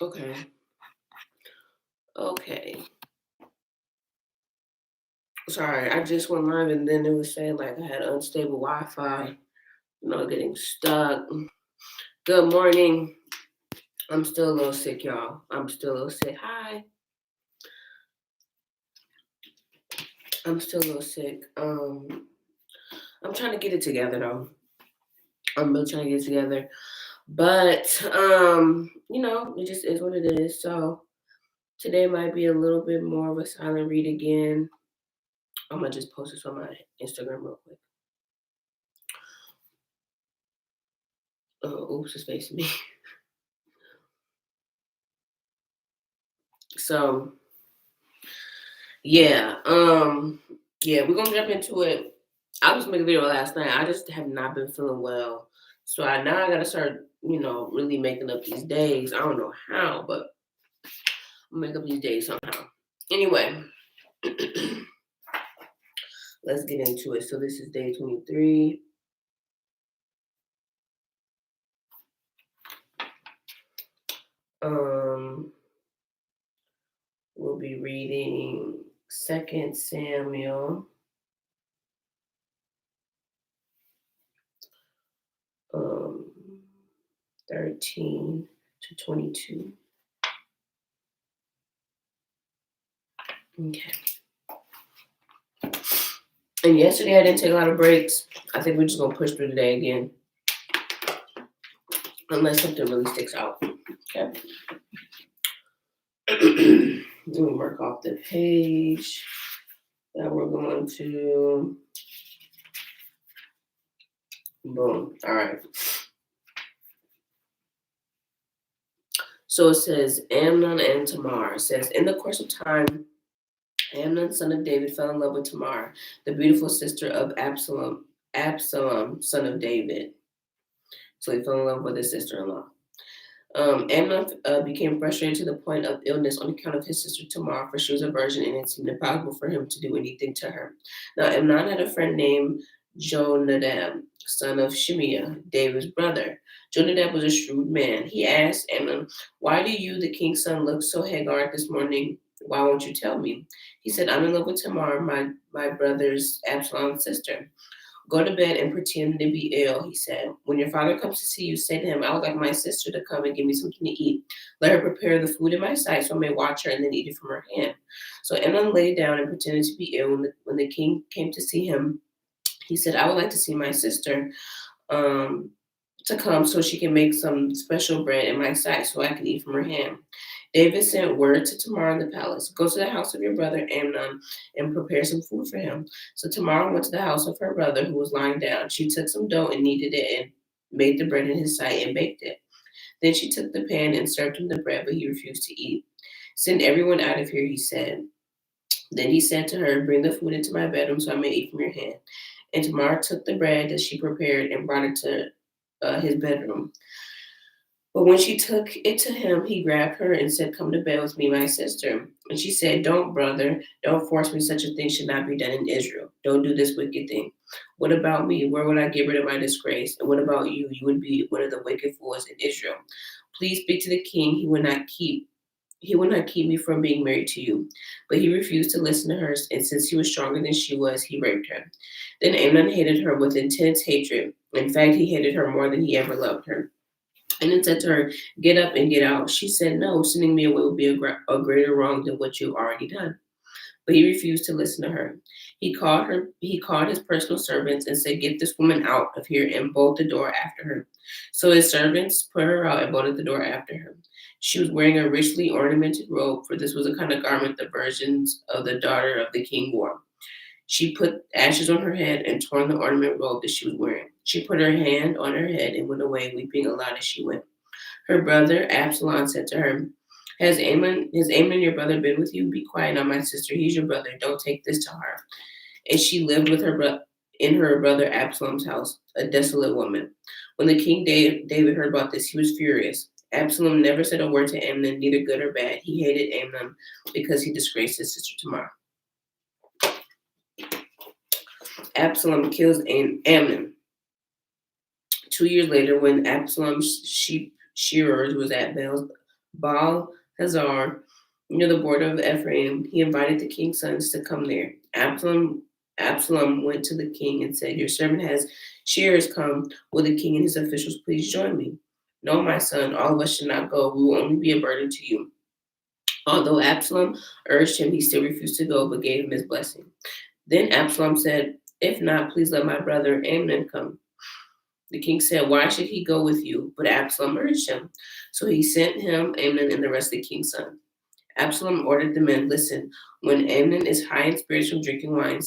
Okay. Okay. Sorry, I just went live and then it was saying like I had unstable Wi-Fi, getting stuck. Good morning. I'm still a little sick, y'all. I'm still a little sick. Hi. I'm still a little sick. I'm trying to get it together though. I'm really trying to get it together. But it just is what it is. So today might be a little bit more of a silent read again. I'm gonna just post this on my Instagram real quick. Oops, it's facing me. So yeah, we're gonna jump into it. I was making a video last night. I just have not been feeling well. So I gotta start, really making up these days. I don't know how, but I'll make up these days somehow. Anyway, let's get into it. So this is day 23. Um, we'll be reading 2 Samuel um 13 to 22. Okay. And yesterday I didn't take a lot of breaks. I think we're just gonna push through today again. Unless something really sticks out. Okay. Let me mark off the page that we're going to. Boom. All right. So it says Amnon and Tamar. It says, in the course of time, Amnon, son of David, fell in love with Tamar, the beautiful sister of Absalom, son of David. So he fell in love with his sister-in-law. Amnon became frustrated to the point of illness on account of his sister Tamar, for she was a virgin and it seemed impossible for him to do anything to her. Now, Amnon had a friend named Jonadab, son of Shimeah, David's brother. Jonadab was a shrewd man. He asked Amnon, "Why do you, the king's son, look so haggard this morning? Why won't you tell me?" He said, "I'm in love with Tamar, my brother's Absalom's sister." "Go to bed and pretend to be ill," he said. "When your father comes to see you, say to him, I would like my sister to come and give me something to eat. Let her prepare the food in my sight so I may watch her and then eat it from her hand." So Amnon lay down and pretended to be ill. When the king came to see him, he said, "I would like to see my sister um, to come so she can make some special bread in my sight so I can eat from her hand." David sent word to Tamar in the palace, "Go to the house of your brother Amnon and prepare some food for him." So Tamar went to the house of her brother who was lying down. She took some dough and kneaded it and made the bread in his sight and baked it. Then she took the pan and served him the bread, but he refused to eat. "Send everyone out of here," he said. Then he said to her, "Bring the food into my bedroom so I may eat from your hand." And Tamar took the bread that she prepared and brought it to his bedroom. But when she took it to him, he grabbed her and said, "Come to bed with me, my sister." And she said, "Don't, brother. Don't force me. Such a thing should not be done in Israel. Don't do this wicked thing. What about me? Where would I get rid of my disgrace? And what about you? You would be one of the wicked fools in Israel. Please speak to the king. He would not keep me from being married to you." But he refused to listen to her, and since he was stronger than she was, he raped her. Then Amnon hated her with intense hatred. In fact, he hated her more than he ever loved her. And then said to her, "Get up and get out." She said, "No, sending me away would be a greater wrong than what you've already done." But he refused to listen to her. He called his personal servants and said, "Get this woman out of here and bolt the door after her." So his servants put her out and bolted the door after her. She was wearing a richly ornamented robe, for this was a kind of garment the virgins of the daughter of the king wore. She put ashes on her head and torn the ornament robe that she was wearing. She put her hand on her head and went away, weeping aloud as she went. Her brother Absalom said to her, has Amnon your brother been with you? Be quiet now, my sister. He's your brother. Don't take this to heart." And she lived with in her brother Absalom's house, a desolate woman. When the king David heard about this, he was furious. Absalom never said a word to Amnon, neither good or bad. He hated Amnon because he disgraced his sister Tamar. Absalom kills Amnon. 2 years later, when Absalom's sheep shearers was at Baal Hazar, near the border of Ephraim. He invited the king's sons to come there. Absalom went to the king and said, "Your servant has shearers come. Will the king and his officials please join me?" "No, my son, all of us should not go. We will only be a burden to you." Although Absalom urged him, he still refused to go, but gave him his blessing. Then Absalom said, "If not, please let my brother Amnon come." The king said, "Why should he go with you?" But Absalom urged him. So he sent him Amnon and the rest of the king's sons. Absalom ordered the men, "Listen, when Amnon is high in spirits from drinking wine,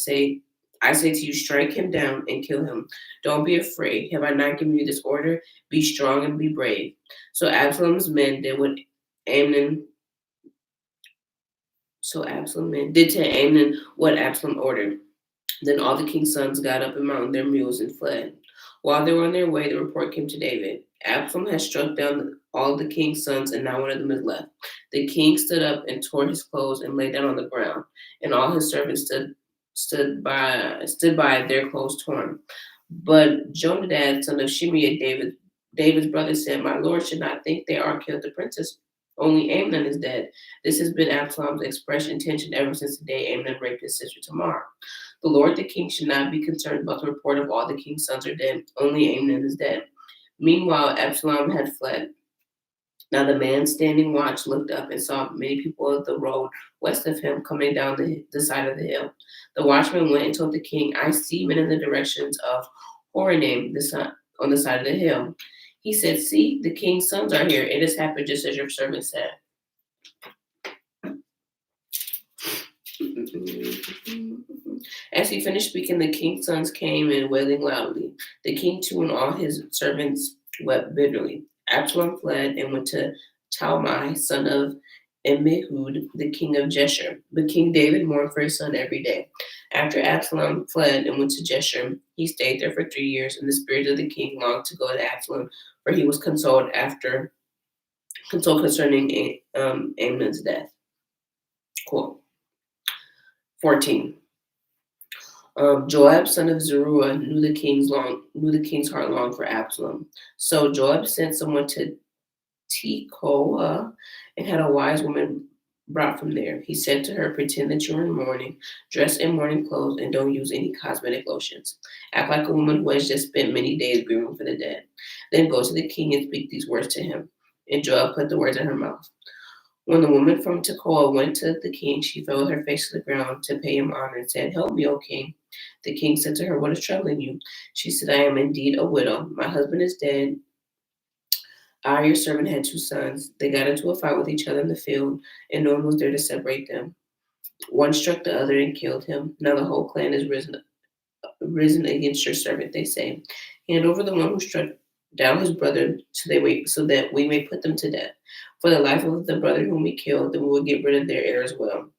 I say to you, strike him down and kill him. Don't be afraid. Have I not given you this order? Be strong and be brave." So Absalom's men did what Amnon so Absalom did to Amnon what Absalom ordered. Then all the king's sons got up and mounted their mules and fled. While they were on their way, the report came to David. "Absalom has struck down all the king's sons, and not one of them is left." The king stood up and tore his clothes and lay down on the ground, and all his servants stood by their clothes torn. But Jonadab, son of Shimeah, David's brother, said, "My lord should not think they are killed the princess. Only Amnon is dead." This has been Absalom's expressed intention ever since the day Amnon raped his sister Tamar. The Lord the king should not be concerned about the report of all the king's sons are dead. Only Amnon is dead. Meanwhile, Absalom had fled. Now the man standing watch looked up and saw many people of the road west of him coming down the side of the hill. The watchman went and told the king, "I see men in the directions of Horonaim, on the side of the hill." He said, "See, the king's sons are here. It has happened just as your servant said." As he finished speaking, the king's sons came in wailing loudly. The king too and all his servants wept bitterly. Absalom fled and went to Talmai, son of Ammihud, the king of Jeshurun. But King David mourned for his son every day. After Absalom fled and went to Jeshurun, he stayed there for 3 years, and the spirit of the king longed to go to Absalom, for he was consoled concerning Amnon's death. Cool. 14. Joab, son of Zeruiah, knew the king's heart longed for Absalom. So Joab sent someone to Tekoa and had a wise woman brought from there. He said to her, "Pretend that you are in mourning, dress in mourning clothes, and don't use any cosmetic lotions. Act like a woman who has just spent many days grieving for the dead. Then go to the king and speak these words to him." And Joab put the words in her mouth. When the woman from Tekoa went to the king, she fell with her face to the ground to pay him honor and said, "Help me, O king." The king said to her, "What is troubling you?" She said, "I am indeed a widow. My husband is dead. I, your servant, had 2 sons. They got into a fight with each other in the field, and no one was there to separate them. One struck the other and killed him. Now the whole clan is risen against your servant," they say. "Hand over the one who struck down his brother so that we may put them to death. For the life of the brother whom we killed, then we will get rid of their heir as well.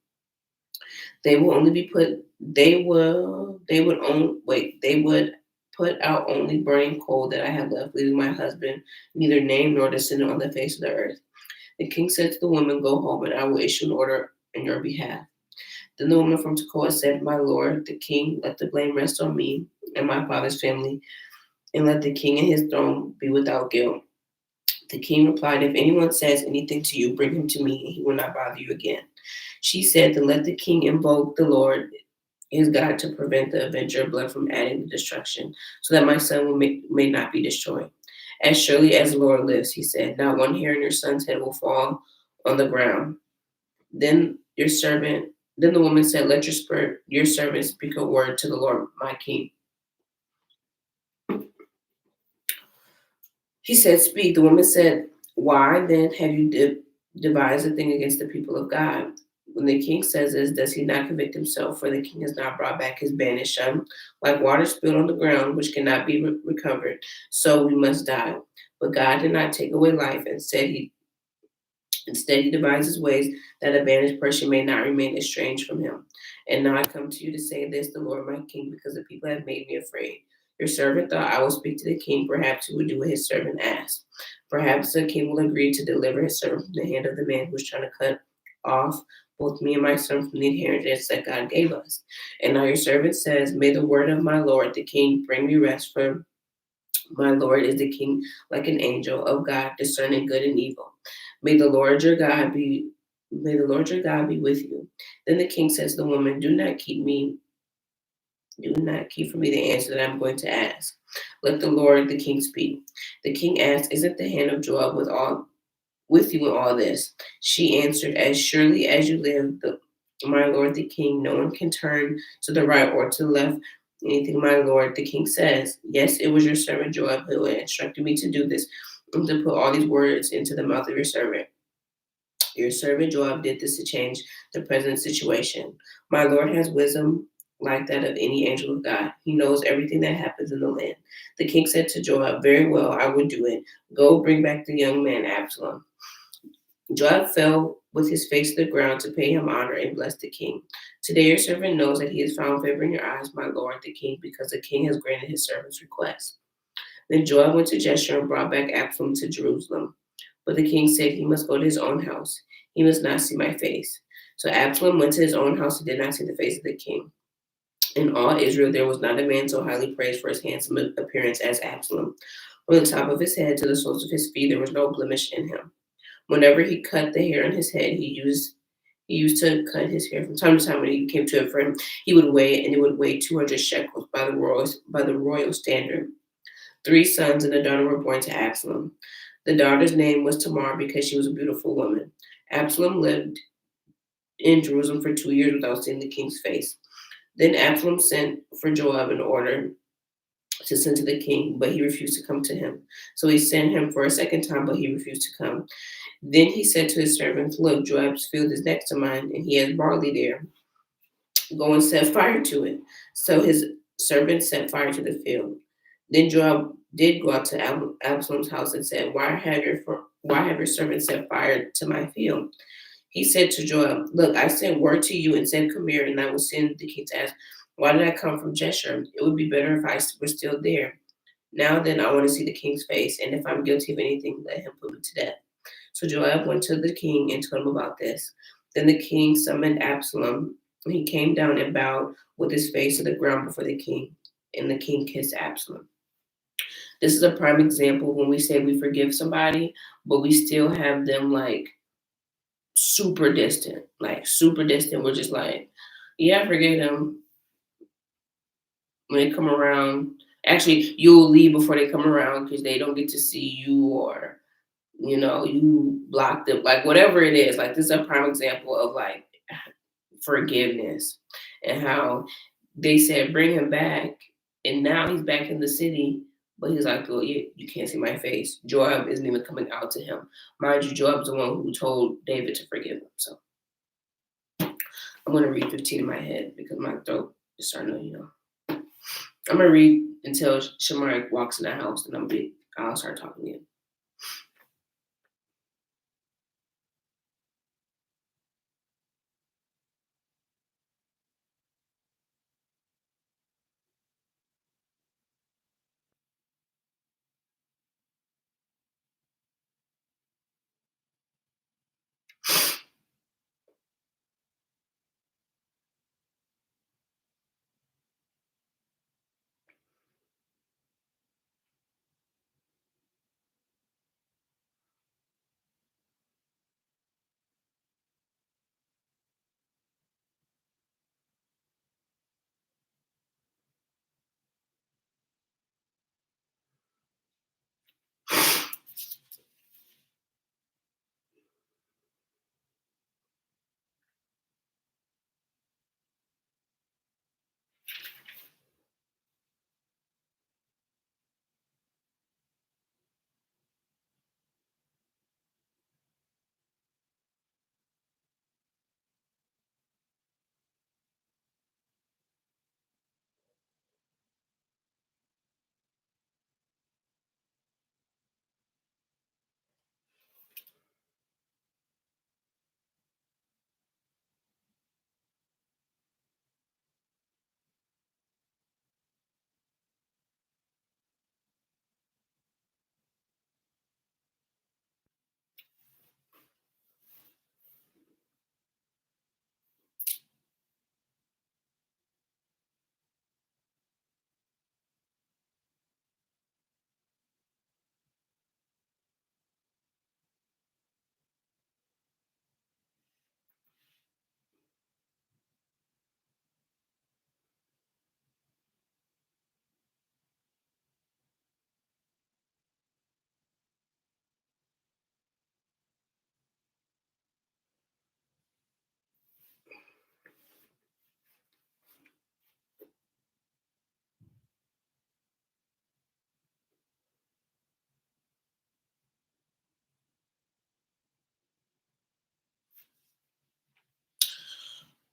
They will only be put they will they would own wait, they would put out only burning coal that I have left, leaving my husband neither name nor descendant on the face of the earth." The king said to the woman, "Go home, and I will issue an order on your behalf." Then the woman from Tekoa said, "My lord, the king, let the blame rest on me and my father's family, and let the king and his throne be without guilt." The king replied, "If anyone says anything to you, bring him to me, and he will not bother you again." She said, "Then let the king invoke the Lord his God to prevent the avenger of blood from adding to destruction, so that my son may not be destroyed. As surely as the Lord lives," he said, "not one hair on your son's head will fall on the ground." Then the woman said, "Let your servant speak a word to the Lord, my king." He said, "Speak." The woman said, "Why then have you devised a thing against the people of God? When the king says this, does he not convict himself? For the king has not brought back his banished son, like water spilled on the ground, which cannot be recovered. So we must die." But God did not take away life. Instead, he devises ways that a banished person may not remain estranged from him. And now I come to you to say this, the Lord my king, because the people have made me afraid. Your servant thought, I will speak to the king. Perhaps he will do what his servant asked. Perhaps the king will agree to deliver his servant from the hand of the man who is trying to cut off both me and my son from the inheritance that God gave us. And now your servant says, may the word of my Lord, the king, bring me rest, for My Lord is the king like an angel of God, discerning good and evil. May the Lord your God be May the Lord your God be with you. Then the king says to the woman, do not keep from me the answer that I'm going to ask. Let the Lord the king speak. The king asked, isn't the hand of Joab with you in all this? She answered, as surely as you live, my lord the king, no one can turn to the right or to the left. Anything my lord the king says. Yes, it was your servant Joab who instructed me to do this and to put all these words into the mouth of your servant. Your servant Joab did this to change the present situation. My Lord has wisdom like that of any angel of God. He knows everything that happens in the land. The king said to Joab, very well, I will do it. Go bring back the young man Absalom. Joab fell with his face to the ground to pay him honor and bless the king. Today your servant knows that he has found favor in your eyes, my lord the king, because the king has granted his servant's request. Then Joab went to Jeshurun and brought back Absalom to Jerusalem. But the king said he must go to his own house. He must not see my face. So Absalom went to his own house and did not see the face of the king. In all Israel, there was not a man so highly praised for his handsome appearance as Absalom. From the top of his head to the soles of his feet, there was no blemish in him. Whenever he cut the hair on his head, he used to cut his hair from time to time when he came to it for him. He would weigh it, and it would weigh 200 shekels by the royal standard. 3 sons and a daughter were born to Absalom. The daughter's name was Tamar because she was a beautiful woman. Absalom lived in Jerusalem for 2 years without seeing the king's face. Then Absalom sent for Joab in order to send to the king, but he refused to come to him. So he sent him for a second time, but he refused to come. Then he said to his servants, look, Joab's field is next to mine, and he has barley there. Go and set fire to it. So his servants set fire to the field. Then Joab did go out to Absalom's house and said, why have your servants set fire to my field? He said to Joab, look, I sent word to you and said, come here, and I will send the king to ask, why did I come from Jeshurun? It would be better if I were still there. Now then, I want to see the king's face, and if I'm guilty of anything, let him put me to death. So Joab went to the king and told him about this. Then the king summoned Absalom, and he came down and bowed with his face to the ground before the king, and the king kissed Absalom. This is a prime example when we say we forgive somebody, but we still have them like super distant. Like super distant. We're just like, yeah, I forget them. When they come around, actually, you'll leave before they come around because they don't get to see you, or you block them, like whatever it is. Like this is a prime example of like forgiveness and how they said bring him back, and now he's back in the city, but he's like, oh, you can't see my face. Joab isn't even coming out to him. Mind you, Joab's the one who told David to forgive him. So I'm gonna read 15 in my head because my throat is starting to. I'm gonna read until Shamar walks in the house, and I'll start talking again.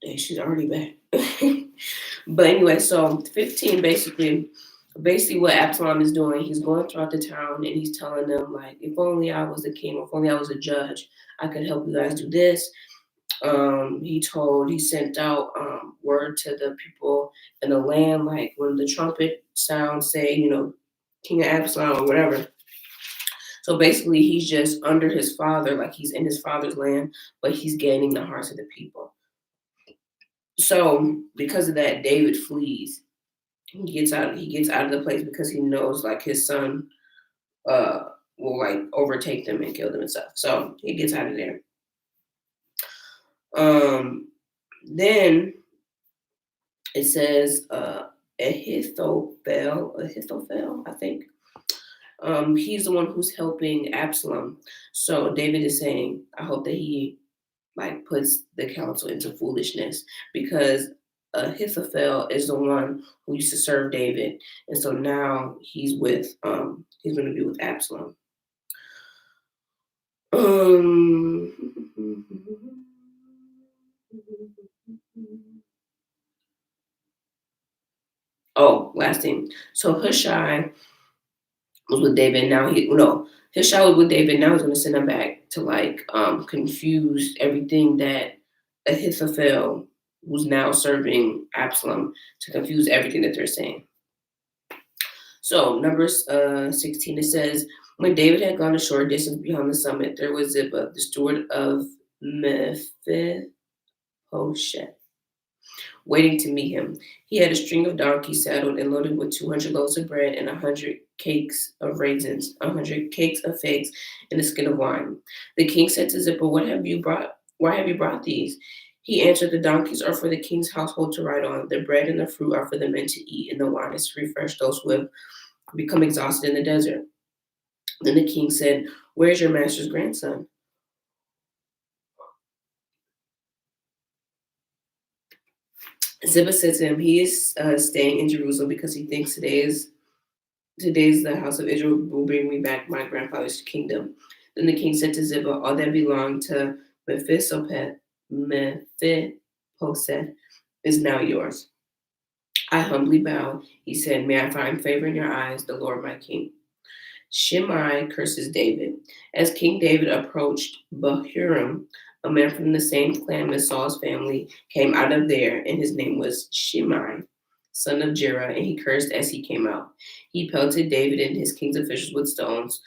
And she's already back. But anyway, so 15 basically what Absalom is doing, he's going throughout the town and he's telling them like, if only I was the king, if only I was a judge, I could help you guys do this. He sent out word to the people in the land, like when the trumpet sounds, say, King of Absalom or whatever. So basically, he's just under his father, like he's in his father's land, but he's gaining the hearts of the people. So because of that, David flees. He gets out. He gets out of the place because he knows like his son uh will like overtake them and kill them and stuff. So he gets out of there. Then it says Ahithophel, I think. He's the one who's helping Absalom. So David is saying, I hope that he like puts the council into foolishness, because Ahithophel is the one who used to serve David, and so now he's going to be with Absalom. Oh, last thing. So Hushai was with David. Now Hushai was with David. Now he's going to send him back to like confuse everything that Ahithophel, who's now serving Absalom, to confuse everything that they're saying. So Numbers 16, it says, when David had gone a short distance beyond the summit, there was Ziba, the steward of Mephibosheth, waiting to meet him. He had a string of donkeys saddled and loaded with 200 loaves of bread and 100 cakes of raisins, 100 cakes of figs, and a skin of wine. The king said to Ziba, "What have you brought? Why have you brought these?" He answered, "The donkeys are for the king's household to ride on. The bread and the fruit are for the men to eat, and the wine is to refresh those who have become exhausted in the desert." Then the king said, "Where's your master's grandson?" Ziba said to him, "He is staying in Jerusalem because he thinks today's the house of Israel will bring me back my grandfather's kingdom." Then the king said to Ziba, "All that belonged to Mephibosheth is now yours." "I humbly bow," he said. "May I find favor in your eyes, the Lord my king." Shimei curses David. As King David approached Bahurim, a man from the same clan as Saul's family came out of there, and his name was Shimei, son of Jerah, and he cursed as he came out. He pelted David and his king's officials with stones,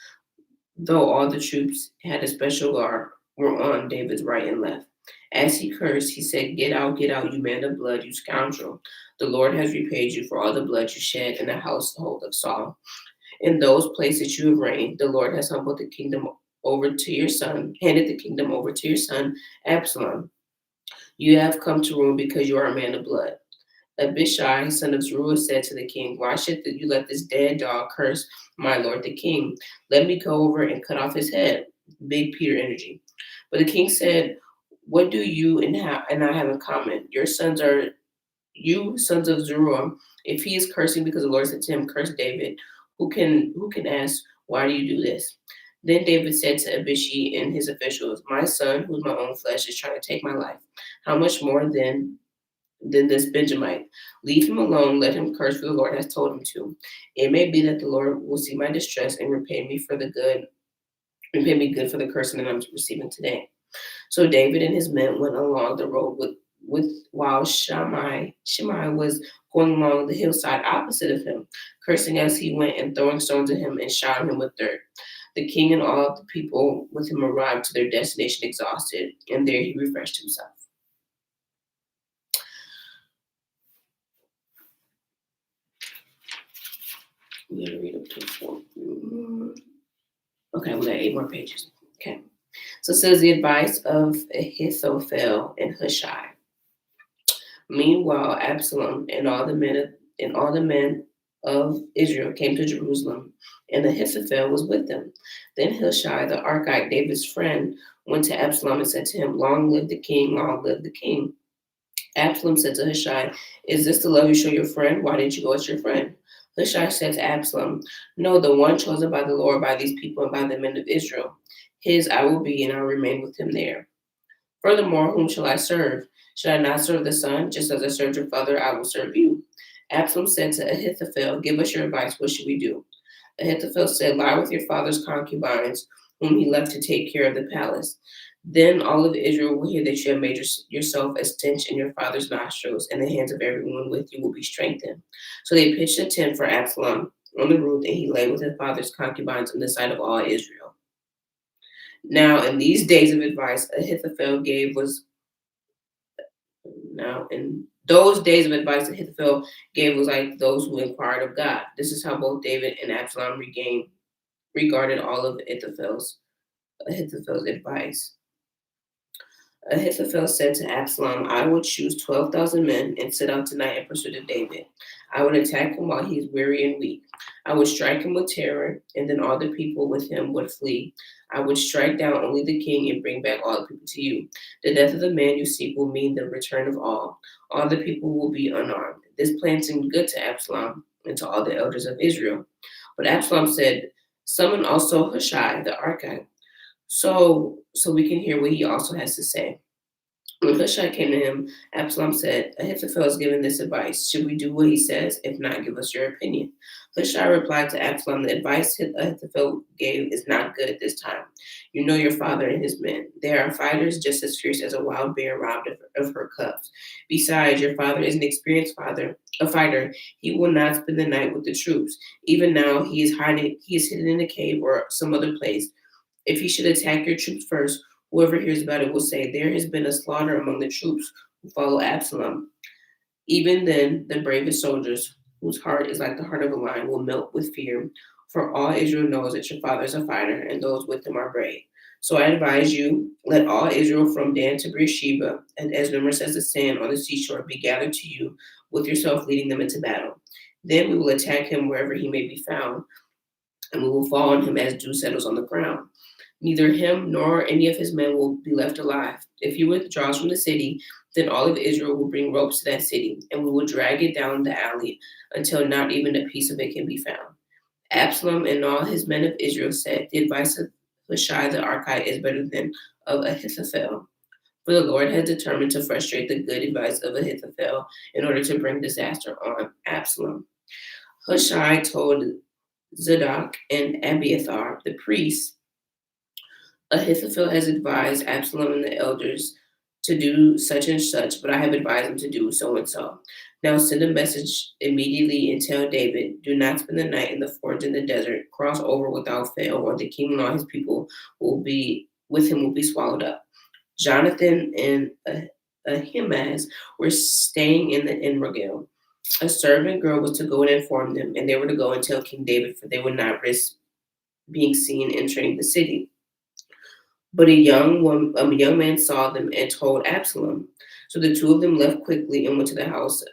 though all the troops had a special guard were on David's right and left. As he cursed, he said, get out, you man of blood, you scoundrel. The Lord has repaid you for all the blood you shed in the household of Saul. In those places you have reigned, the Lord has humbled the kingdom over to your son, handed the kingdom over to your son, Absalom. You have come to ruin because you are a man of blood. Abishai, son of Zeruiah, said to the king, "Why should you let this dead dog curse my lord the king? Let me go over and cut off his head." Big Peter energy. But the king said, "What do you and I have in common? You sons of Zeruiah. If he is cursing because the Lord said to him, curse David, who can ask, why do you do this?" Then David said to Abishai and his officials, "My son, who's my own flesh, is trying to take my life. How much more than this Benjamite? Leave him alone, let him curse, for the Lord has told him to. It may be that the Lord will see my distress and repay me good for the cursing that I'm receiving today." So David and his men went along the road while Shimei was going along the hillside opposite of him, cursing as he went and throwing stones at him and shouting him with dirt. The king and all the people with him arrived to their destination exhausted, and there he refreshed himself. We're going to read up to 4. Okay, we got 8 more pages. Okay. So it says the advice of Ahithophel and Hushai. Meanwhile, Absalom and all the men of Israel came to Jerusalem, and Ahithophel was with them. Then Hushai, the Archite, David's friend, went to Absalom and said to him, "Long live the king, long live the king." Absalom said to Hushai, "Is this the love you show your friend? Why didn't you go as your friend?" Hushai said to Absalom, "No, the one chosen by the Lord, by these people, and by the men of Israel. His I will be, and I will remain with him there. Furthermore, whom shall I serve? Should I not serve the son? Just as I served your father, I will serve you. Absalom said to Ahithophel, give us your advice. What should we do? Ahithophel said, lie with your father's concubines, whom he left to take care of the palace. Then all of Israel will hear that you have made yourself a stench in your father's nostrils, and the hands of everyone with you will be strengthened. So they pitched a tent for Absalom on the roof, and he lay with his father's concubines in the sight of all Israel. Now, in these days of advice Ahithophel gave was now in those days of advice Ahithophel gave was like those who inquired of God. This is how both David and Absalom regarded all of Ahithophel's advice. Ahithophel said to Absalom, I will choose 12,000 men and set out tonight in pursuit of David. I would attack him while he is weary and weak. I would strike him with terror, and then all the people with him would flee. I would strike down only the king and bring back all the people to you. The death of the man you seek will mean the return of all. All the people will be unarmed. This plan seemed good to Absalom and to all the elders of Israel. But Absalom said, summon also Hushai the Archite, so we can hear what he also has to say. When Hushai came to him, Absalom said, Ahithophel has given this advice. Should we do what he says? If not, give us your opinion. Hushai replied to Absalom, the advice Ahithophel gave is not good at this time. You know your father and his men. They are fighters just as fierce as a wild bear robbed of her cubs. Besides, your father is an experienced a fighter. He will not spend the night with the troops. Even now, he is hidden in a cave or some other place. If he should attack your troops first, whoever hears about it will say, there has been a slaughter among the troops who follow Absalom. Even then, the bravest soldiers, whose heart is like the heart of a lion, will melt with fear, for all Israel knows that your father is a fighter, and those with him are brave. So I advise you, let all Israel from Dan to Beersheba, and as numerous as the sand on the seashore, be gathered to you, with yourself leading them into battle. Then we will attack him wherever he may be found, and we will fall on him as dew settles on the ground. Neither him nor any of his men will be left alive. If he withdraws from the city, then all of Israel will bring ropes to that city, and we will drag it down the alley until not even a piece of it can be found. Absalom and all his men of Israel said, the advice of Hushai the Archite is better than of Ahithophel. For the Lord has determined to frustrate the good advice of Ahithophel in order to bring disaster on Absalom. Hushai told Zadok and Abiathar, the priests, Ahithophel has advised Absalom and the elders to do such and such, but I have advised him to do so and so. Now send a message immediately and tell David, do not spend the night in the forest in the desert. Cross over without fail, or the king and all his people will be swallowed up. Jonathan and Ahimaaz were staying in the Enrogel. A servant girl was to go and inform them, and they were to go and tell King David, for they would not risk being seen entering the city. But a young man saw them and told Absalom. So the two of them left quickly and went to the house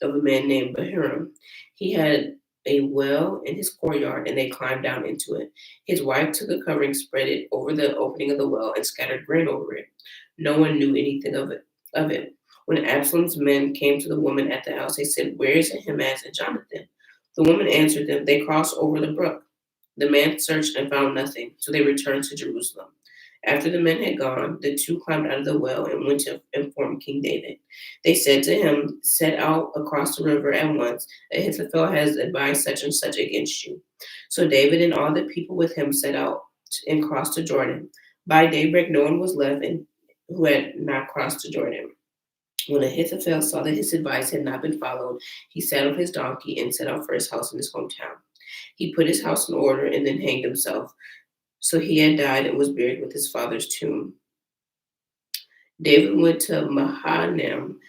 of a man named Bahurim. He had a well in his courtyard, and they climbed down into it. His wife took a covering, spread it over the opening of the well, and scattered grain over it. No one knew anything of it. When Absalom's men came to the woman at the house, they said, where is Ahimaaz and Jonathan? The woman answered them, they crossed over the brook. The man searched and found nothing, so they returned to Jerusalem. After the men had gone, the two climbed out of the well and went to inform King David. They said to him, set out across the river at once. Ahithophel has advised such and such against you. So David and all the people with him set out and crossed to Jordan. By daybreak, no one was left who had not crossed to Jordan. When Ahithophel saw that his advice had not been followed, he saddled his donkey and set out for his house in his hometown. He put his house in order and then hanged himself. So he had died and was buried with his father's tomb. David went to Mahanaim,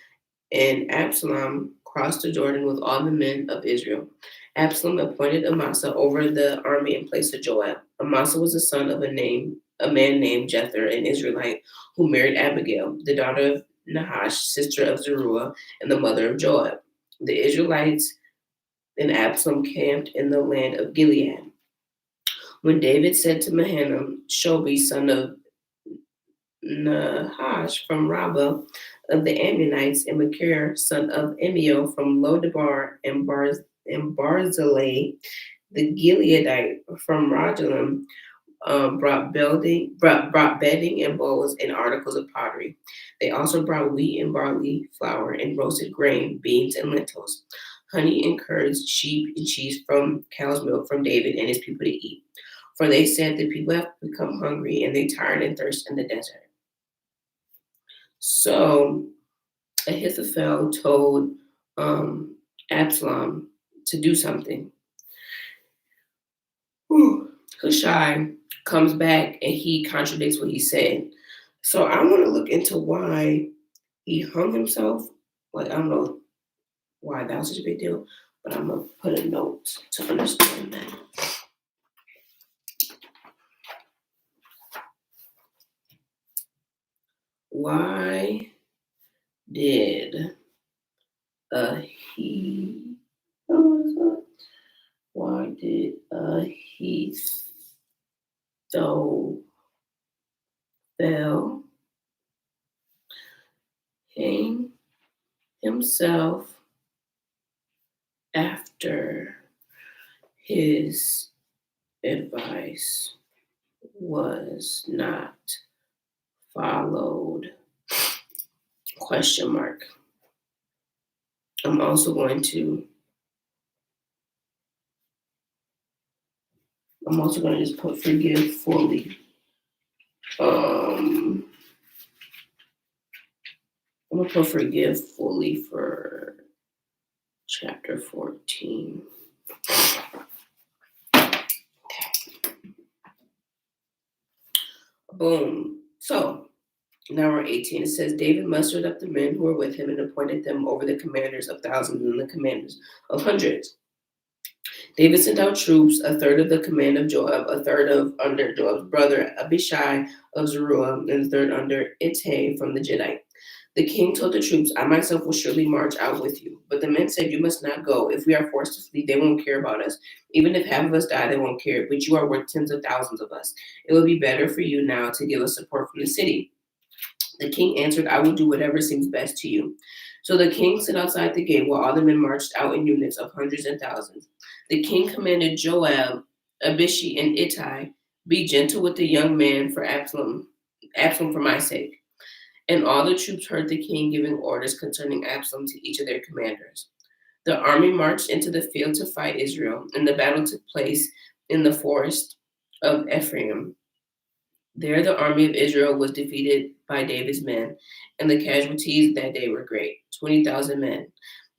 and Absalom crossed the Jordan with all the men of Israel. Absalom appointed Amasa over the army in place of Joab. Amasa was the son of a man named Jether, an Israelite, who married Abigail, the daughter of Nahash, sister of Zeruiah, and the mother of Joab. The Israelites and Absalom camped in the land of Gilead. When David said to Mahanaim, Shobi, son of Nahash from Rabbah of the Ammonites, and Machir, son of Emiel from Lodebar and Barzillai, the Gileadite from Rogelim, brought bedding and bowls and articles of pottery. They also brought wheat and barley, flour and roasted grain, beans and lentils, honey and curds, sheep and cheese from cow's milk from David and his people to eat. For they said the people have become hungry and they tired and thirst in the desert. So Ahithophel told Absalom to do something. Hushai comes back and he contradicts what he said. So I want to look into why he hung himself. Like, I don't know why that was such a big deal, but I'm going to put a note to understand that. Why did why did Ahithophel hang himself after his advice was not followed? Question mark. I'm also going to just put forgive fully. I'm gonna put forgive fully for chapter 14. Okay. Boom. So now we're 18. It says David mustered up the men who were with him and appointed them over the commanders of thousands and the commanders of hundreds. David sent out troops, a third of the command of Joab, a third of under Joab's brother Abishai of Zeruiah, and a third under Ittai from the Gittite. The king told the troops, I myself will surely march out with you. But the men said, you must not go. If we are forced to flee, they won't care about us. Even if half of us die, they won't care. But you are worth tens of thousands of us. It would be better for you now to give us support from the city. The king answered, I will do whatever seems best to you. So the king stood outside the gate while all the men marched out in units of hundreds and thousands. The king commanded Joab, Abishai, and Ittai, be gentle with the young man for Absalom for my sake. And all the troops heard the king giving orders concerning Absalom to each of their commanders. The army marched into the field to fight Israel, and the battle took place in the forest of Ephraim. There the army of Israel was defeated by David's men, and the casualties that day were great, 20,000 men.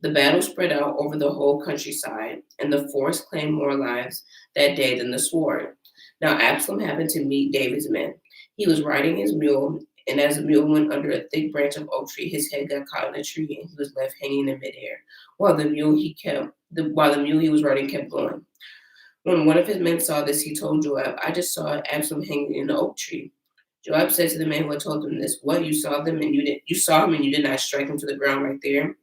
The battle spread out over the whole countryside, and the force claimed more lives that day than the sword. Now Absalom happened to meet David's men. He was riding his mule, and as the mule went under a thick branch of oak tree, his head got caught in a tree, and he was left hanging in midair, while the mule he was riding kept going. When one of his men saw this, he told Joab, I just saw Absalom hanging in the oak tree. Joab said to the man who had told him this, what, you saw him and you did not strike him to the ground right there?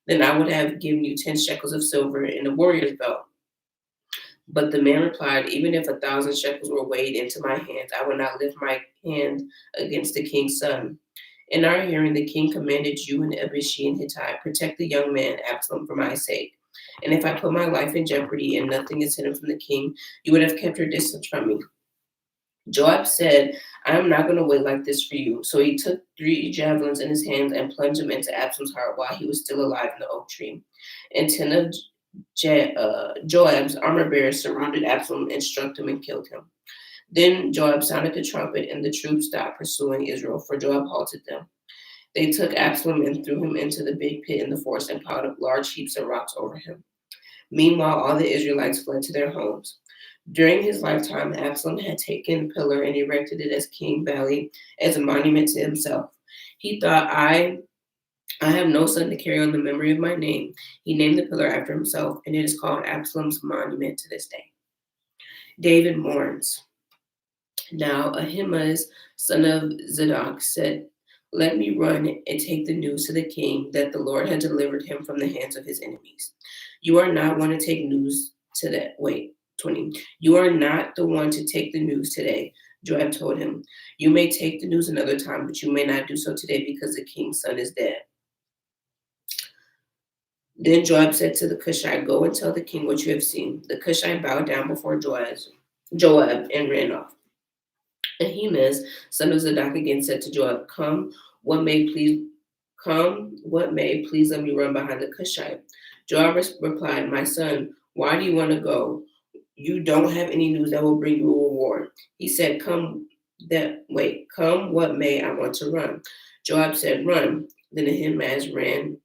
Then I would have given you 10 shekels of silver and a warrior's belt. But the man replied, even if 1,000 shekels were weighed into my hands, I would not lift my hand against the king's son. In our hearing, the king commanded you and Abishai and Hittai, protect the young man Absalom for my sake. And if I put my life in jeopardy and nothing is hidden from the king, you would have kept your distance from me. Joab said, I am not going to wait like this for you. So he took 3 javelins in his hands and plunged them into Absalom's heart while he was still alive in the oak tree. And 10 of Joab's armor bearers surrounded Absalom and struck him and killed him. Then Joab sounded the trumpet, and the troops stopped pursuing Israel, for Joab halted them. They took Absalom and threw him into the big pit in the forest and piled up large heaps of rocks over him. Meanwhile, all the Israelites fled to their homes. During his lifetime, Absalom had taken a pillar and erected it as King Valley as a monument to himself. He thought, I have no son to carry on the memory of my name. He named the pillar after himself, and it is called Absalom's monument to this day. David mourns. Now Ahimaaz, son of Zadok, said, let me run and take the news to the king that the Lord had delivered him from the hands of his enemies. You are not one to take news to that. Wait, 20. You are not the one to take the news today, Joab told him. You may take the news another time, but you may not do so today because the king's son is dead. Then Joab said to the Cushite, go and tell the king what you have seen. The Cushite bowed down before Joab and ran off. Ahimaaz, son of Zadok, again said to Joab, what may please let me run behind the Cushite. Joab replied, my son, why do you want to go? You don't have any news that will bring you a reward. He said, come what may, I want to run. Joab said, run. Then Ahimaaz ran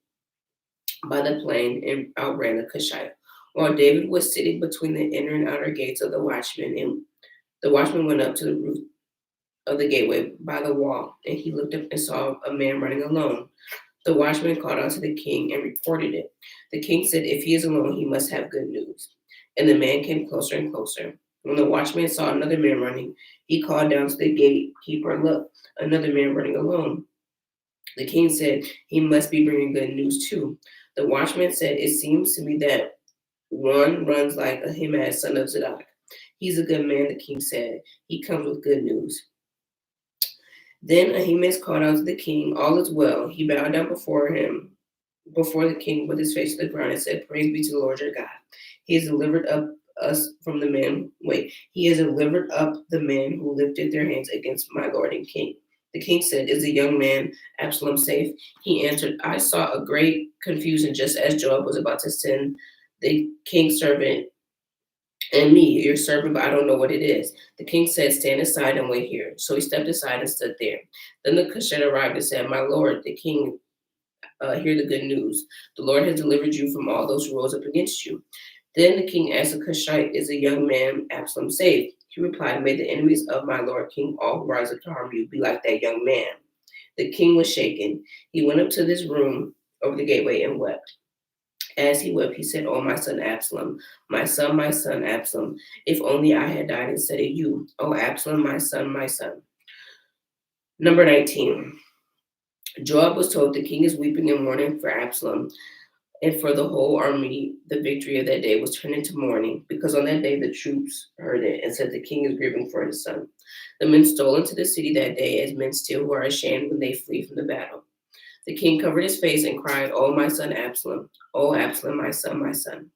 by the plain and outran the Cushite. While David was sitting between the inner and outer gates of the watchman, and the watchman went up to the roof of the gateway by the wall, and he looked up and saw a man running alone. The watchman called out to the king and reported it. The king said, if he is alone, he must have good news. And the man came closer and closer. When the watchman saw another man running, he called down to the gatekeeper, look, another man running alone. The king said, he must be bringing good news too. The watchman said, it seems to me that one runs like Ahimaaz, son of Zadok. He's a good man, the king said. He comes with good news. Then Ahimaaz called out to the king, all is well. He bowed down before the king with his face to the ground and said, praise be to the Lord your God. He has delivered up us from the man. He has delivered up the men who lifted their hands against my lord and king. The king said, is the young man Absalom safe? He answered, I saw a great confusion just as Joab was about to send the king's servant and me, your servant, but I don't know what it is. The king said, stand aside and wait here. So he stepped aside and stood there. Then the Cushite arrived and said, my lord, the king, hear the good news. The Lord has delivered you from all those who rose up against you. Then the king asked the Cushite, is a young man Absalom safe? He replied, may the enemies of my lord king, all who rise up to harm you, be like that young man. The king was shaken. He went up to this room over the gateway and wept. As he wept, he said, oh, my son Absalom, my son, Absalom, if only I had died instead of you. Oh, Absalom, my son, my son. Number 19. Joab was told the king is weeping and mourning for Absalom and for the whole army. The victory of that day was turned into mourning because on that day the troops heard it and said the king is grieving for his son. The men stole into the city that day as men steal who are ashamed when they flee from the battle. The king covered his face and cried, oh, my son Absalom, oh, Absalom, my son, my son.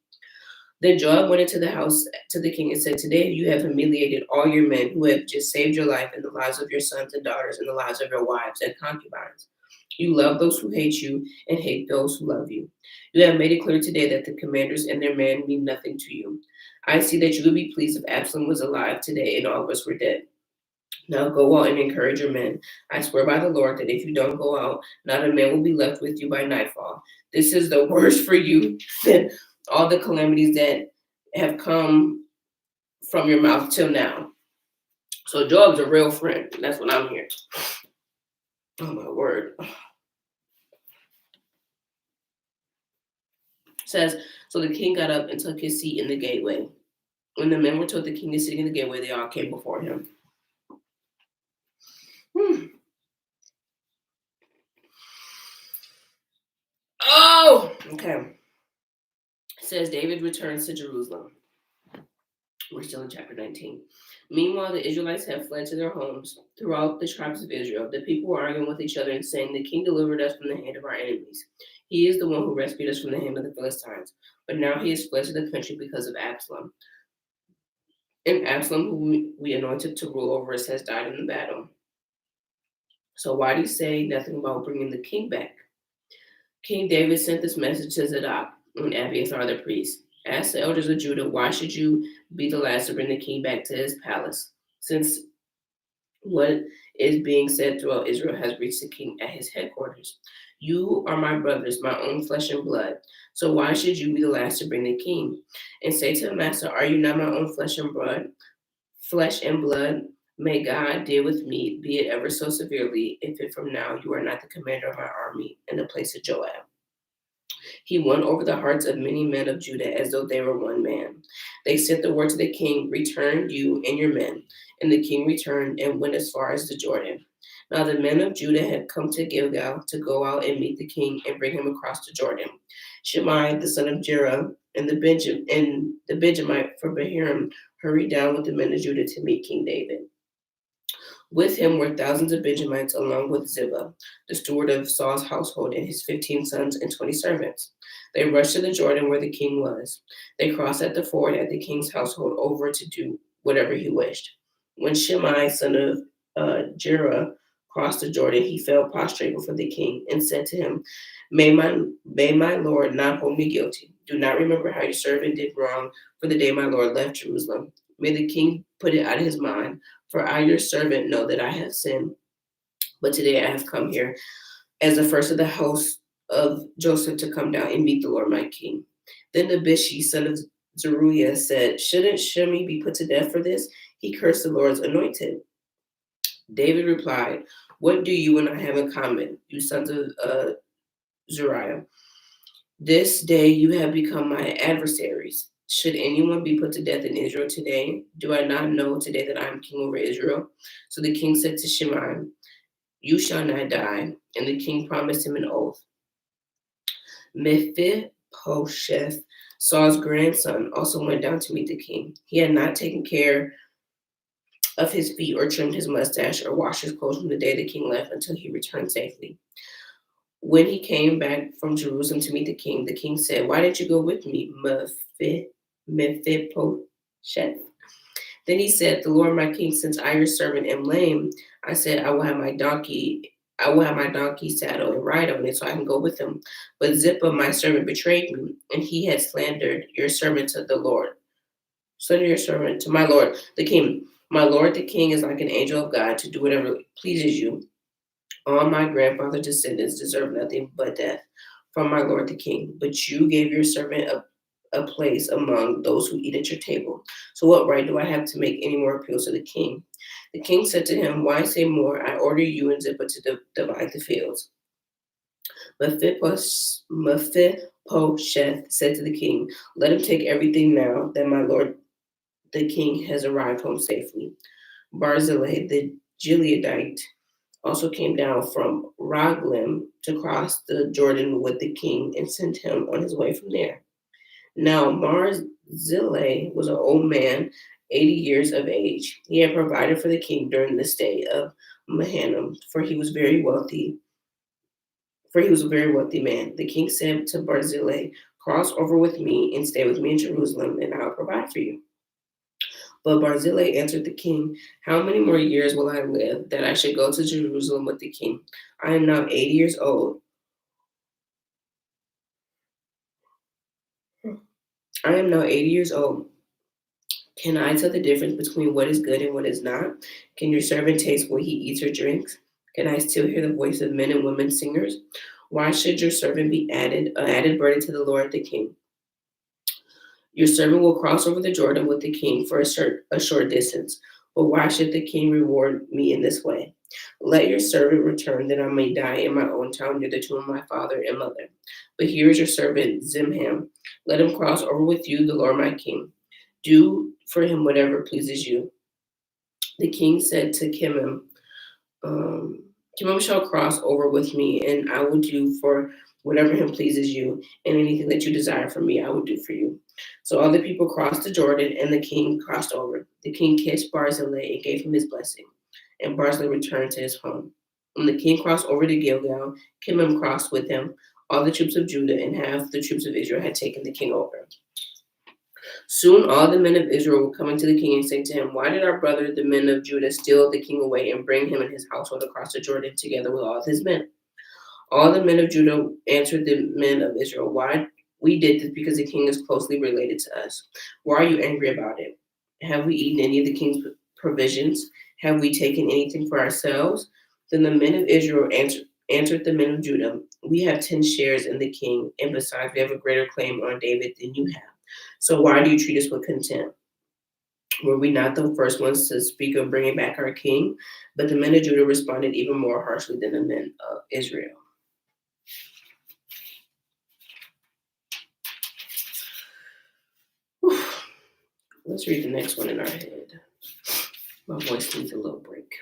Then Joab went into the house to the king and said, today you have humiliated all your men who have just saved your life and the lives of your sons and daughters and the lives of your wives and concubines. You love those who hate you and hate those who love you. You have made it clear today that the commanders and their men mean nothing to you. I see that you would be pleased if Absalom was alive today and all of us were dead. Now go out and encourage your men. I swear by the Lord that if you don't go out, not a man will be left with you by nightfall. This is the worst for you than all the calamities that have come from your mouth till now. So Joab's a real friend. That's what I'm hearing. Oh my word. It says, so the king got up and took his seat in the gateway. When the men were told the king is sitting in the gateway, they all came before him. Oh, okay. It says David returns to Jerusalem. We're still in chapter 19. Meanwhile, the Israelites have fled to their homes throughout the tribes of Israel. The people were arguing with each other and saying, the king delivered us from the hand of our enemies. He is the one who rescued us from the hand of the Philistines. But now he has fled to the country because of Absalom. And Absalom, whom we anointed to rule over us, has died in the battle. So why do you say nothing about bringing the king back? King David sent this message to Zadok and Abiathar the priest. Ask the elders of Judah, why should you be the last to bring the king back to his palace? Since what is being said throughout Israel has reached the king at his headquarters. You are my brothers, my own flesh and blood. So why should you be the last to bring the king? And say to the master, are you not my own flesh and blood? Flesh and blood, may God deal with me, be it ever so severely, if from now you are not the commander of my army in the place of Joab. He won over the hearts of many men of Judah as though they were one man. They sent the word to the king, return you and your men. And the king returned and went as far as the Jordan. Now the men of Judah had come to Gilgal to go out and meet the king and bring him across the Jordan. Shimei, the son of Jerah, and the Benjamite for Bahiram hurried down with the men of Judah to meet King David. With him were thousands of Benjamites, along with Ziba, the steward of Saul's household, and his 15 sons and 20 servants. They rushed to the Jordan where the king was. They crossed at the ford at the king's household over to do whatever he wished. When Shimei, son of Jerah, crossed the Jordan, he fell prostrate before the king and said to him, may my Lord not hold me guilty. Do not remember how your servant did wrong for the day my Lord left Jerusalem. May the king put it out of his mind, for I, your servant, know that I have sinned. But today I have come here as the first of the house of Joseph to come down and meet the Lord my king. Then the Bishi, son of Zeruiah, said, shouldn't Shimei be put to death for this? He cursed the Lord's anointed. David replied, what do you and I have in common, you sons of Zeruiah? This day you have become my adversaries. Should anyone be put to death in Israel today? Do I not know today that I am king over Israel? So the king said to Shimei, you shall not die. And the king promised him an oath. Mephibosheth, Saul's grandson, also went down to meet the king. He had not taken care of his feet or trimmed his mustache or washed his clothes from the day the king left until he returned safely. When he came back from Jerusalem to meet the king said, why didn't you go with me, Mephibosheth? Then he said, the Lord my king, since I your servant am lame, I said I will have my donkey saddle and ride on it so I can go with him. But Zippah, my servant, betrayed me, and he had slandered your servant to the Lord. Slander your servant to my Lord the king. My Lord the king is like an angel of God to do whatever pleases you. All my grandfather's descendants deserve nothing but death from my Lord the king. But you gave your servant a place among those who eat at your table. So what right do I have to make any more appeals to the king? The king said to him, why say more? I order you and Zippah to divide the fields. Mephibosheth said to the king, let him take everything now that my lord the king has arrived home safely. Barzillai the Gileadite also came down from Raglim to cross the Jordan with the king and sent him on his way from there. Now Barzillai was an old man, 80 years of age. He had provided for the king during the stay of Mahanaim, for he was a very wealthy man. The king said to Barzillai, cross over with me and stay with me in Jerusalem, and I'll provide for you. But Barzillai answered the king, how many more years will I live that I should go to Jerusalem with the king? I am now 80 years old. I am now 80 years old. Can I tell the difference between what is good and what is not? Can your servant taste what he eats or drinks? Can I still hear the voice of men and women singers? Why should your servant be added burden to the Lord the king? Your servant will cross over the Jordan with the king for a short distance. But why should the king reward me in this way? Let your servant return that I may die in my own town near the tomb of my father and mother. But here is your servant Zimham. Let him cross over with you, the Lord my king. Do for him whatever pleases you. The king said to Kimham, um, Kimham shall cross over with me, and I will do for whatever him pleases you, and anything that you desire from me, I will do for you. So all the people crossed the Jordan, and the king crossed over. The king kissed Barzillai and gave him his blessing, and Barzillai returned to his home. When the king crossed over to Gilgal, Kimham crossed with him. All the troops of Judah and half the troops of Israel had taken the king over. Soon all the men of Israel were coming to the king and saying to him, why did our brother, the men of Judah, steal the king away and bring him and his household across the Jordan together with all of his men? All the men of Judah answered the men of Israel, why we did this because the king is closely related to us. Why are you angry about it? Have we eaten any of the king's provisions? Have we taken anything for ourselves? Then the men of Israel answered the men of Judah, we have 10 shares in the king, and besides, we have a greater claim on David than you have. So why do you treat us with contempt? Were we not the first ones to speak of bringing back our king? But the men of Judah responded even more harshly than the men of Israel. Whew. Let's read the next one in our head. My voice needs a little break.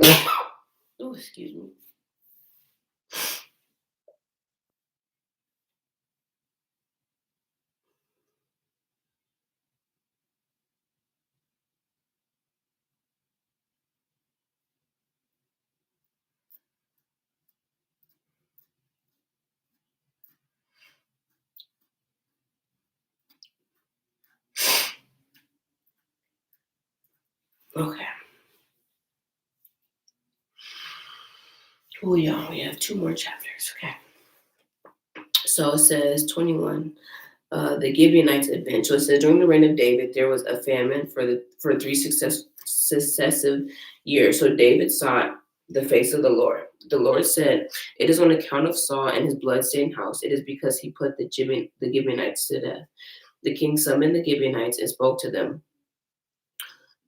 Oh, excuse me. Okay. Oh, y'all, we have two more chapters. Okay. So it says 21. The Gibeonites advent. So it says during the reign of David, there was a famine for three successive years. So David sought the face of the Lord. The Lord said, "It is on account of Saul and his bloodstained house. It is because he put the Gibeonites to death." The king summoned the Gibeonites and spoke to them.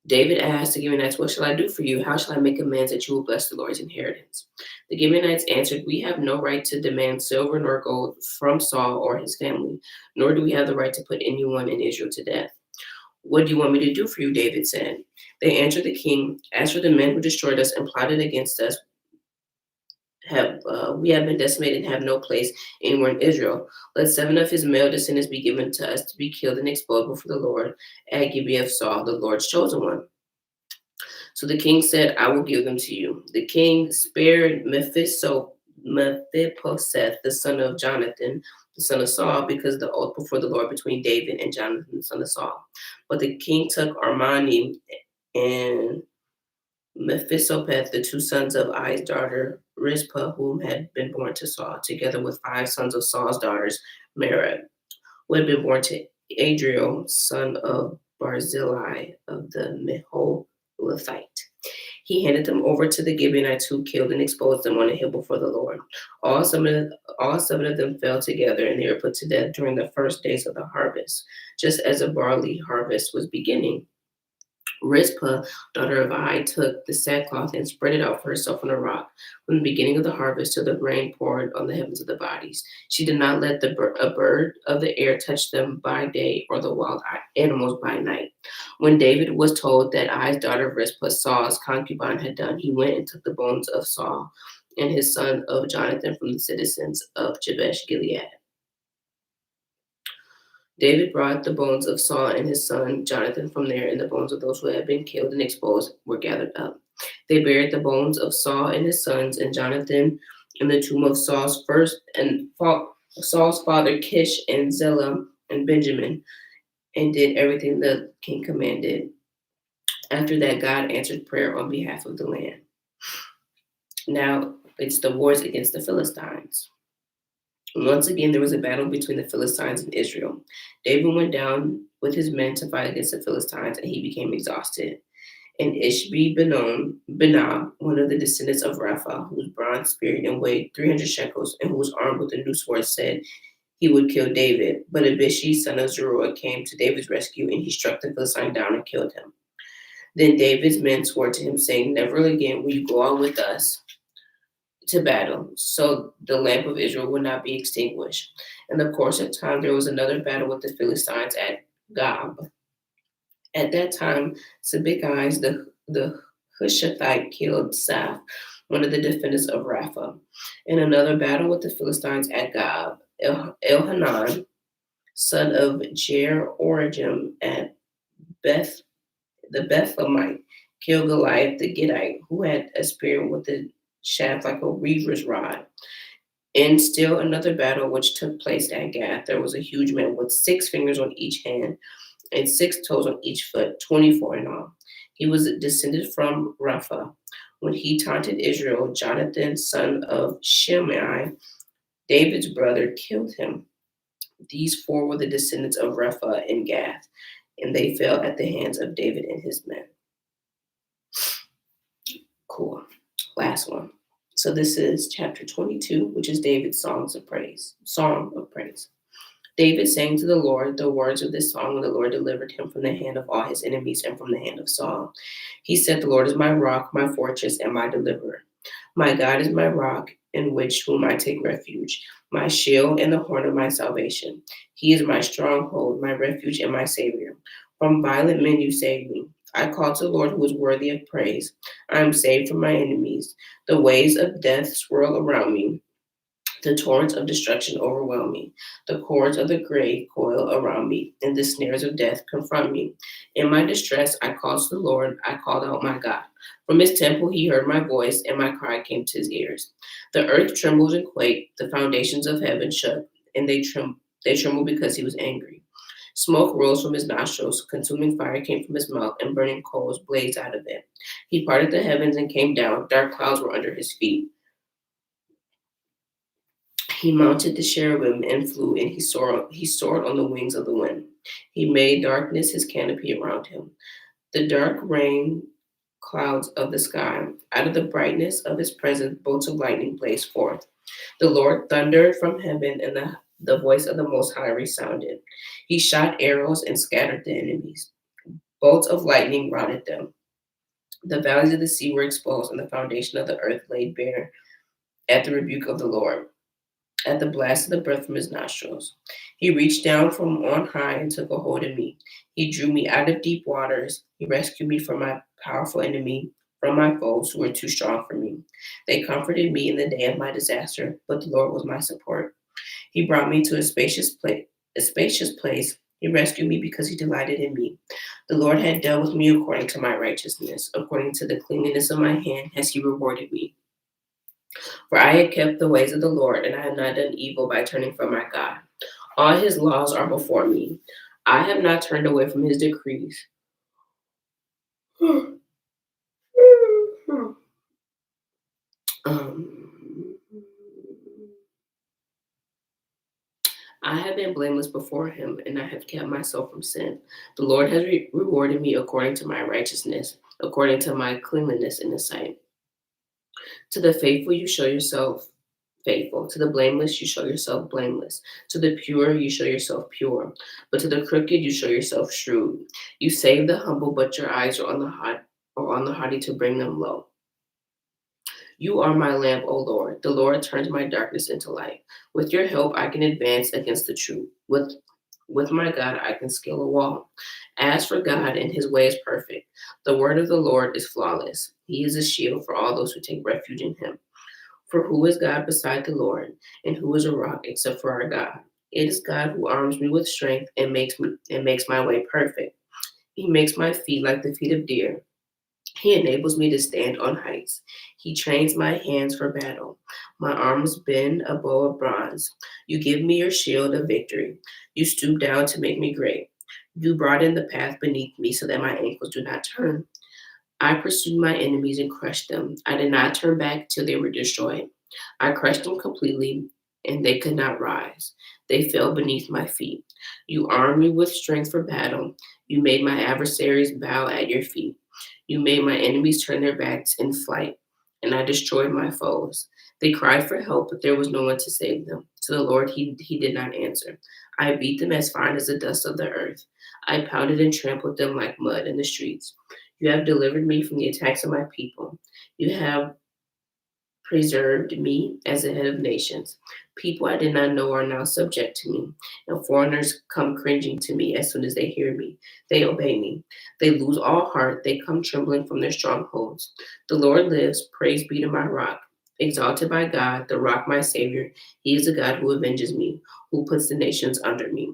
David asked the Gibeonites, "What shall I do for you? How shall I make amends that you will bless the Lord's inheritance?" The Gibeonites answered, "We have no right to demand silver nor gold from Saul or his family, nor do we have the right to put anyone in Israel to death." "What do you want me to do for you?" David said. They answered the king, "As for the men who destroyed us and plotted against us, we have been decimated and have no place anywhere in Israel. Let 7 of his male descendants be given to us to be killed and exposed before the Lord at Gibeah of Saul, the Lord's chosen one." So the king said, "I will give them to you." The king spared Mephibosheth, the son of Jonathan, the son of Saul, because of the oath before the Lord between David and Jonathan, the son of Saul. But the king took Armani and Mephibosheth, the two sons of Ai's daughter Rizpah, whom had been born to Saul, together with 5 sons of Saul's daughters, Merab, who had been born to Adriel, son of Barzillai of the Meholathite. He handed them over to the Gibeonites, who killed and exposed them on a hill before the Lord. All seven of them fell together, and they were put to death during the first days of the harvest, just as a barley harvest was beginning. Rizpah, daughter of Ai, took the sackcloth and spread it out for herself on a rock from the beginning of the harvest till the rain poured on the heavens of the bodies. She did not let a bird of the air touch them by day or the wild animals by night. When David was told that Ai's daughter Rizpah, Saul's concubine, had done, he went and took the bones of Saul and his son of Jonathan from the citizens of Jabesh Gilead. David brought the bones of Saul and his son Jonathan from there, and the bones of those who had been killed and exposed were gathered up. They buried the bones of Saul and his sons and Jonathan in the tomb of Saul's father Kish and Zillah and Benjamin, and did everything the king commanded. After that, God answered prayer on behalf of the land. Now it's the wars against the Philistines. Once again, there was a battle between the Philistines and Israel. David went down with his men to fight against the Philistines, and he became exhausted. And Ishbi-Benob, one of the descendants of Rapha, who was bronze-speared and weighed 300 shekels, and who was armed with a new sword, said he would kill David. But Abishai, son of Zeruiah, came to David's rescue, and he struck the Philistine down and killed him. Then David's men swore to him, saying, "Never again will you go out with us to battle, so the lamp of Israel would not be extinguished." In the course of time, there was another battle with the Philistines at Gob. At that time, Sibbecai, the Hushathite, killed Saph, one of the defenders of Rapha. In another battle with the Philistines at Gob, Elhanan, son of Jer-Origim, at Beth, the Bethlehemite, killed Goliath the Gittite, who had a spear with a shaft like a weaver's rod. In still another battle which took place at Gath, there was a huge man with 6 fingers on each hand and 6 toes on each foot, 24 in all. He was descended from Rapha. When he taunted Israel, Jonathan, son of Shimei, David's brother, killed him. These 4 were the descendants of Rapha and Gath, and they fell at the hands of David and his men. Cool. Last one. So this is chapter 22, which is David's song of praise. David sang to the Lord the words of this song when the Lord delivered him from the hand of all his enemies and from the hand of Saul. He said, "The Lord is my rock, my fortress, and my deliverer. My God is my rock, in which whom I take refuge, my shield and the horn of my salvation. He is my stronghold, my refuge, and my savior. From violent men you save me. I call to the Lord who is worthy of praise. I am saved from my enemies. The waves of death swirl around me. The torrents of destruction overwhelm me. The cords of the grave coil around me, and the snares of death confront me. In my distress, I called to the Lord. I called out my God. From his temple, he heard my voice, and my cry came to his ears. The earth trembled and quaked. The foundations of heaven shook, and they trembled because he was angry. Smoke rose from his nostrils, consuming fire came from his mouth, and burning coals blazed out of it. He parted the heavens and came down. Dark clouds were under his feet. He mounted the cherubim and flew, and he soared on the wings of the wind. He made darkness his canopy around him. The dark rain clouds of the sky. Out of the brightness of his presence, bolts of lightning blazed forth. The Lord thundered from heaven, and the voice of the Most High resounded. He shot arrows and scattered the enemies. Bolts of lightning routed them. The valleys of the sea were exposed, and the foundation of the earth laid bare at the rebuke of the Lord, at the blast of the breath from his nostrils. He reached down from on high and took a hold of me. He drew me out of deep waters. He rescued me from my powerful enemy, from my foes who were too strong for me. They comforted me in the day of my disaster, but the Lord was my support. He brought me to a spacious place. He rescued me because he delighted in me. The Lord had dealt with me according to my righteousness, according to the cleanliness of my hand has he rewarded me. For I had kept the ways of the Lord, and I had not done evil by turning from my God. All his laws are before me. I have not turned away from his decrees. Um, I have been blameless before him, and I have kept myself from sin. The Lord has rewarded me according to my righteousness, according to my cleanliness in his sight. To the faithful, you show yourself faithful. To the blameless, you show yourself blameless. To the pure, you show yourself pure. But to the crooked, you show yourself shrewd. You save the humble, but your eyes are on the haughty to bring them low. You are my lamp, O Lord. The Lord turns my darkness into light. With your help, I can advance against the truth. With my God, I can scale a wall. As for God, and his way is perfect. The word of the Lord is flawless. He is a shield for all those who take refuge in him. For who is God beside the Lord, and who is a rock except for our God? It is God who arms me with strength and makes my way perfect. He makes my feet like the feet of deer. He enables me to stand on heights. He trains my hands for battle. My arms bend a bow of bronze. You give me your shield of victory. You stoop down to make me great. You broaden the path beneath me so that my ankles do not turn. I pursued my enemies and crushed them. I did not turn back till they were destroyed. I crushed them completely, and they could not rise. They fell beneath my feet. You armed me with strength for battle. You made my adversaries bow at your feet. You made my enemies turn their backs in flight, and I destroyed my foes. They cried for help, but there was no one to save them. To the Lord, he did not answer. I beat them as fine as the dust of the earth. I pounded and trampled them like mud in the streets. You have delivered me from the attacks of my people. You have preserved me as the head of nations. People I did not know are now subject to me, and foreigners come cringing to me as soon as they hear me. They obey me. They lose all heart. They come trembling from their strongholds. The Lord lives. Praise be to my rock. Exalted by God, the rock, my Savior. He is the God who avenges me, who puts the nations under me,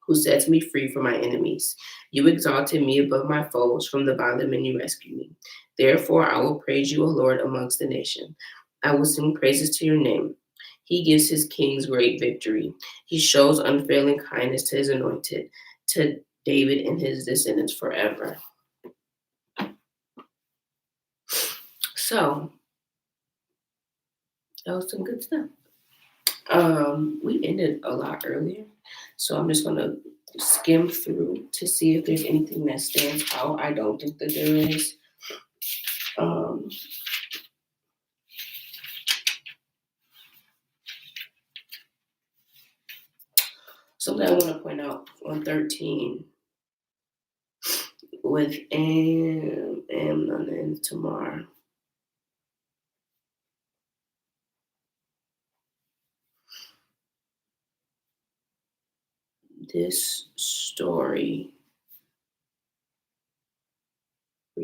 who sets me free from my enemies. You exalted me above my foes, from the bottom, you rescued me. Therefore, I will praise you, O Lord, amongst the nations. I will sing praises to your name. He gives his kings great victory. He shows unfailing kindness to his anointed, to David and his descendants forever. So, that was some good stuff. We ended a lot earlier, so I'm just gonna skim through to see if there's anything that stands out. I don't think that there is. Um, Something I want to point out on 13 with Amnon and Tamar. This story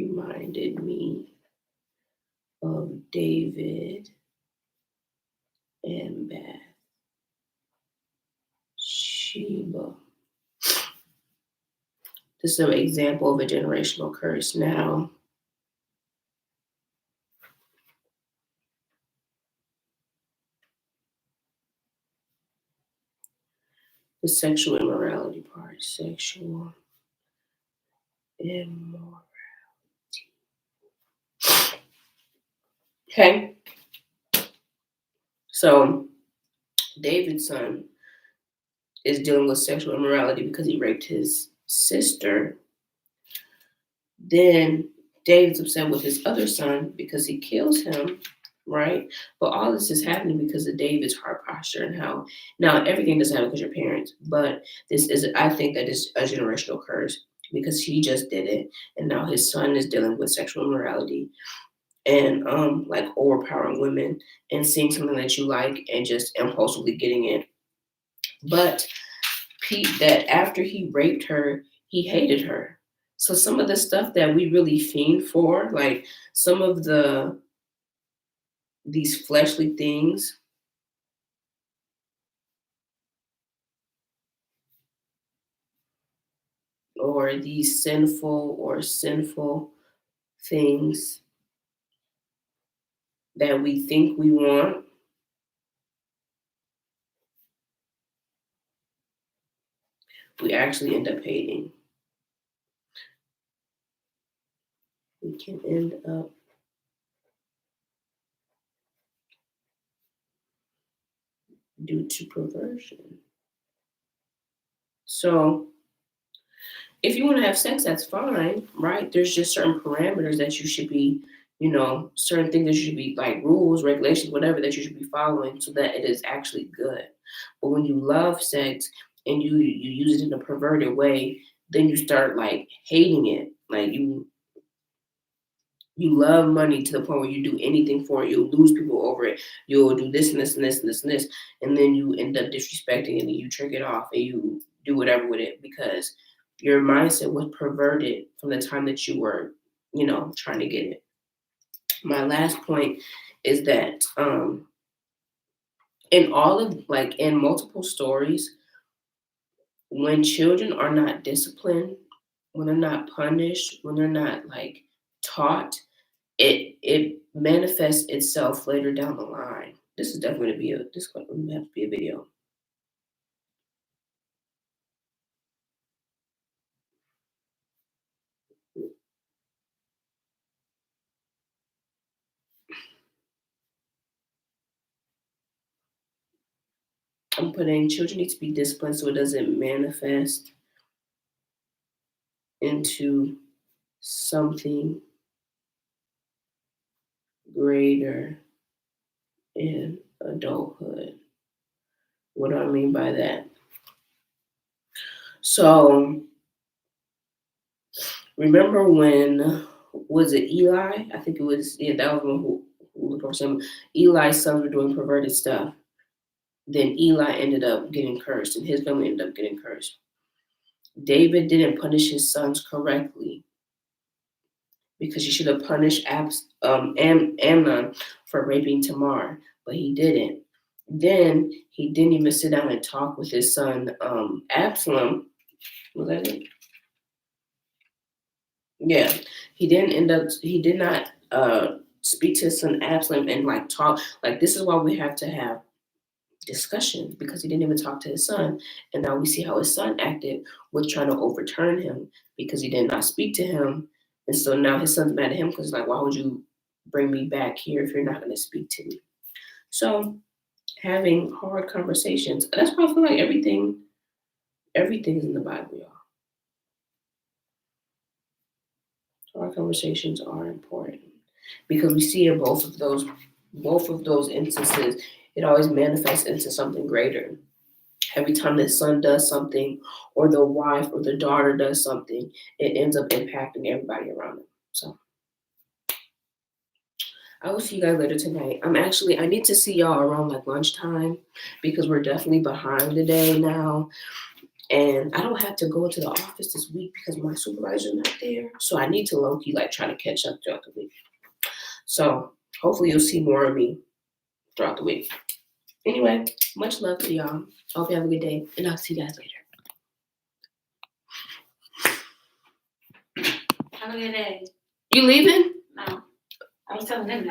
reminded me of David and Bathsheba. This is an example of a generational curse now. The sexual immorality part. Sexual immorality. Okay. So David's son is dealing with sexual immorality because he raped his sister. Then David's upset with his other son because he kills him, right? But all this is happening because of David's heart posture and how now everything doesn't happen because your parents, but this is I think that is a generational curse because he just did it and now his son is dealing with sexual immorality and like overpowering women and seeing something that you like and just impulsively getting it. But Pete, that after he raped her, he hated her. So some of the stuff that we really fiend for, like some of these fleshly things, or these sinful things that we think we want, we actually end up hating. We can end up due to perversion. So if you want to have sex, that's fine, right? There's just certain parameters that you should be, certain things that you should be like rules, regulations, whatever that you should be following so that it is actually good. But when you love sex and you use it in a perverted way, then you start like hating it. Like you love money to the point where you do anything for it. You'll lose people over it. You'll do this and this and this and this and this, and then you end up disrespecting it and you trick it off and you do whatever with it because your mindset was perverted from the time that you were, trying to get it. My last point is that in all of like in multiple stories, when children are not disciplined, when they're not punished, when they're not like taught, it manifests itself later down the line. This is definitely going to have to be a video. I'm putting children need to be disciplined so it doesn't manifest into something greater in adulthood. What do I mean by that? So remember when was it Eli? I think it was that was one who looked over some Eli's sons were doing perverted stuff. Then Eli ended up getting cursed and his family ended up getting cursed. David didn't punish his sons correctly because he should have punished Amnon for raping Tamar, but he didn't. Then he didn't even sit down and talk with his son Absalom. Was that it? Yeah, he didn't end up. He did not speak to his son Absalom and like talk. Like this is why we have to have discussion because he didn't even talk to his son, and now we see how his son acted with trying to overturn him because he did not speak to him, and so now his son's mad at him because like why would you bring me back here if you're not going to speak to me? So having hard conversations. That's why I feel like everything is in the Bible, y'all. Hard conversations are important because we see in both of those instances, it always manifests into something greater. Every time the son does something, or the wife or the daughter does something, it ends up impacting everybody around them. So I will see you guys later tonight. I need to see y'all around like lunchtime because we're definitely behind today now. And I don't have to go into the office this week because my supervisor's not there. So I need to low-key like try to catch up throughout the week. So hopefully you'll see more of me throughout the week. Anyway, much love to y'all. I hope you have a good day, and I'll see you guys later. Have a good day. You leaving? No. I was telling them that.